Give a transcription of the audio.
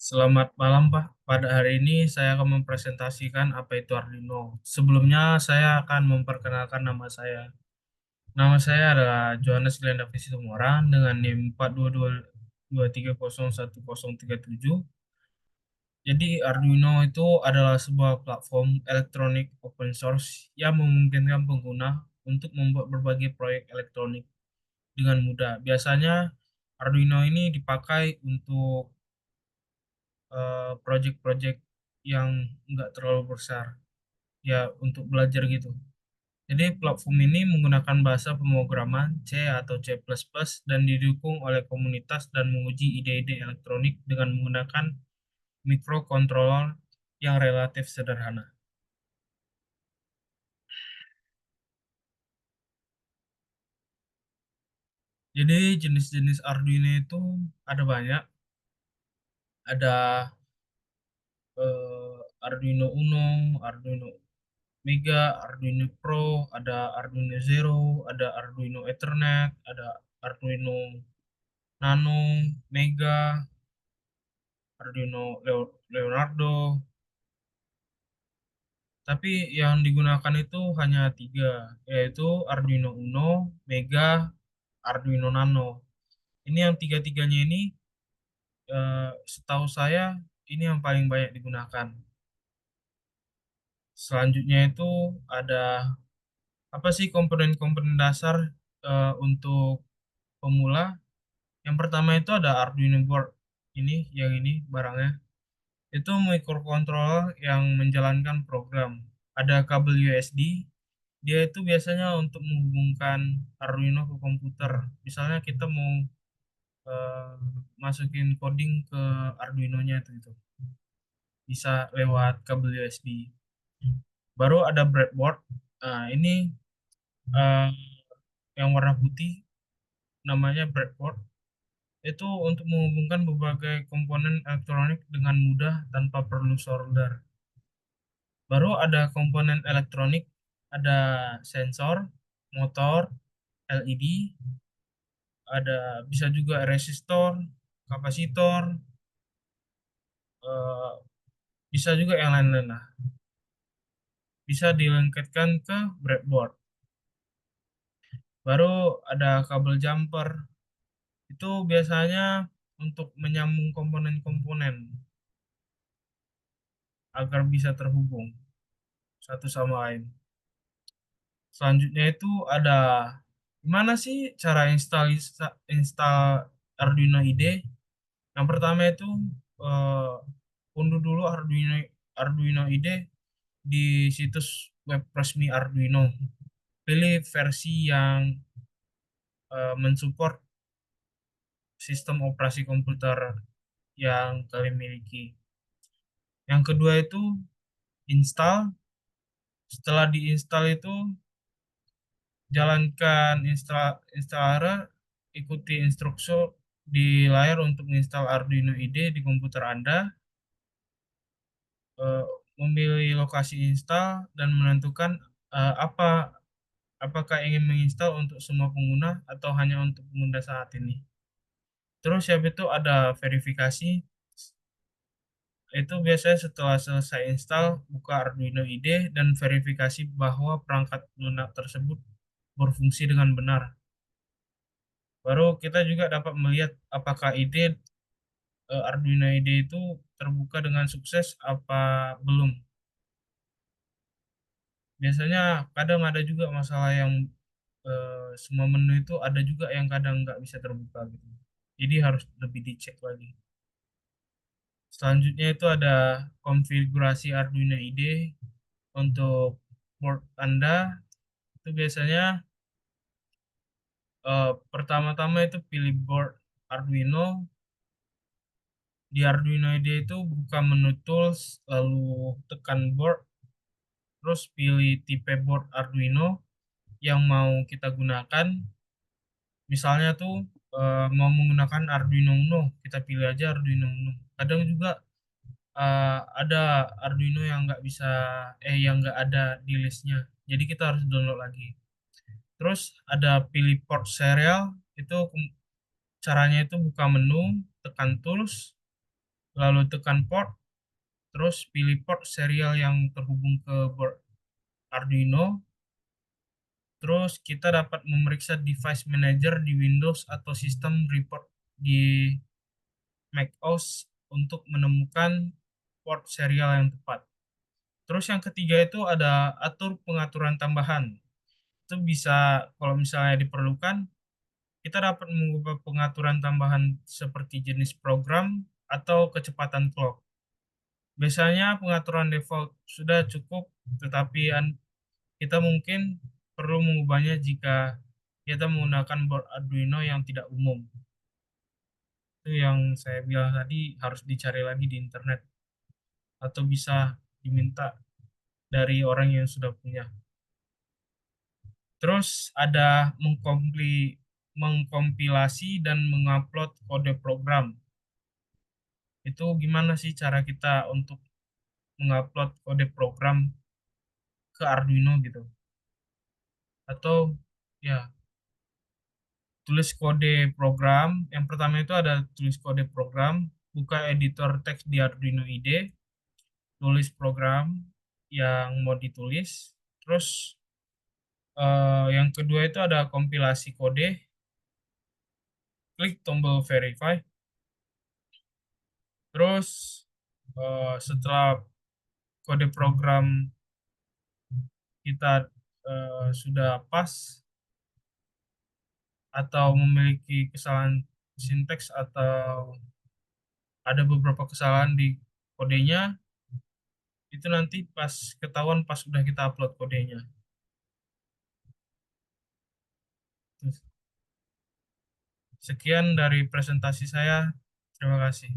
Selamat malam, Pak. Pada hari ini saya akan mempresentasikan apa itu Arduino. Sebelumnya saya akan memperkenalkan nama saya. Nama saya adalah Johannes Glenda Situmorang dengan NIM 42223011037. Jadi Arduino itu adalah sebuah platform elektronik open source yang memungkinkan pengguna untuk membuat berbagai proyek elektronik dengan mudah. Biasanya Arduino ini dipakai untuk project-project yang nggak terlalu besar, ya untuk belajar gitu. Jadi platform ini menggunakan bahasa pemrograman C atau C++ dan didukung oleh komunitas dan menguji ide-ide elektronik dengan menggunakan microcontroller yang relatif sederhana. Jadi jenis-jenis Arduino itu ada banyak. Ada Arduino Uno, Arduino Mega, Arduino Pro, ada Arduino Zero, ada Arduino Ethernet, ada Arduino Nano, Mega, Arduino Leonardo. Tapi yang digunakan itu hanya tiga, yaitu Arduino Uno, Mega, Arduino Nano. Ini yang tiga-tiganya ini, setahu saya, ini yang paling banyak digunakan. Selanjutnya itu ada apa sih komponen-komponen dasar untuk pemula. Yang pertama itu ada Arduino board. Ini barangnya. Itu microcontroller yang menjalankan program. Ada kabel USB. Dia itu biasanya untuk menghubungkan Arduino ke komputer. Misalnya kita mau eh, masukin coding ke Arduino-nya itu. Bisa lewat kabel USB. Baru ada breadboard. Nah, ini eh, yang warna putih namanya breadboard. Itu untuk menghubungkan berbagai komponen elektronik dengan mudah tanpa perlu solder. Baru ada komponen elektronik, ada sensor, motor, LED, ada bisa juga resistor, kapasitor, eh, bisa juga yang lain-lain lah. Bisa dilengketkan ke breadboard. Baru ada kabel jumper. Itu biasanya untuk menyambung komponen-komponen agar bisa terhubung satu sama lain. Selanjutnya itu ada gimana sih cara install Arduino IDE? Yang pertama itu eh, unduh dulu Arduino IDE di situs web resmi Arduino. Pilih versi yang mensupport sistem operasi komputer yang kalian miliki. Yang kedua itu install. Setelah diinstal itu jalankan installer, ikuti instruksi di layar untuk menginstal Arduino IDE di komputer Anda, eh, memilih lokasi install dan menentukan apakah ingin menginstal untuk semua pengguna atau hanya untuk pengguna saat ini. Terus habis itu ada verifikasi. Itu biasanya setelah selesai install, buka Arduino IDE dan verifikasi bahwa perangkat lunak tersebut berfungsi dengan benar. Baru kita juga dapat melihat apakah Arduino IDE itu terbuka dengan sukses apa belum. Biasanya kadang ada juga masalah yang semua menu itu ada juga yang kadang nggak bisa terbuka gitu. Jadi harus lebih dicek lagi. Selanjutnya itu ada konfigurasi Arduino IDE untuk board Anda. Itu biasanya pertama-tama itu pilih board Arduino. Di Arduino IDE itu buka menu tools, lalu tekan board, terus pilih tipe board Arduino yang mau kita gunakan. Misalnya tuh mau menggunakan Arduino Uno, kita pilih aja Arduino Uno. Kadang juga ada Arduino yang nggak bisa, yang nggak ada di listnya. Jadi kita harus download lagi. Terus ada pilih port serial, itu caranya itu buka menu, tekan tools, lalu tekan port, terus pilih port serial yang terhubung ke board Arduino, terus kita dapat memeriksa device manager di Windows atau sistem report di macOS untuk menemukan port serial yang tepat. Terus yang ketiga itu ada atur pengaturan tambahan. Itu bisa kalau misalnya diperlukan, kita dapat mengubah pengaturan tambahan seperti jenis program atau kecepatan clock. Biasanya pengaturan default sudah cukup, tetapi kita mungkin perlu mengubahnya jika kita menggunakan board Arduino yang tidak umum. Itu yang saya bilang tadi harus dicari lagi di internet atau bisa diminta dari orang yang sudah punya. Terus ada mengkompilasi dan mengupload kode program. Itu gimana sih cara kita untuk mengupload kode program ke Arduino gitu? Atau ya, tulis kode program. Yang pertama itu ada tulis kode program, buka editor teks di Arduino IDE, tulis program yang mau ditulis. Terus yang kedua itu ada kompilasi kode, klik tombol verify. Terus setelah kode program kita sudah pas atau memiliki kesalahan sinteks atau ada beberapa kesalahan di kodenya, itu nanti pas ketahuan pas udah kita upload kodenya. Sekian dari presentasi saya. Terima kasih.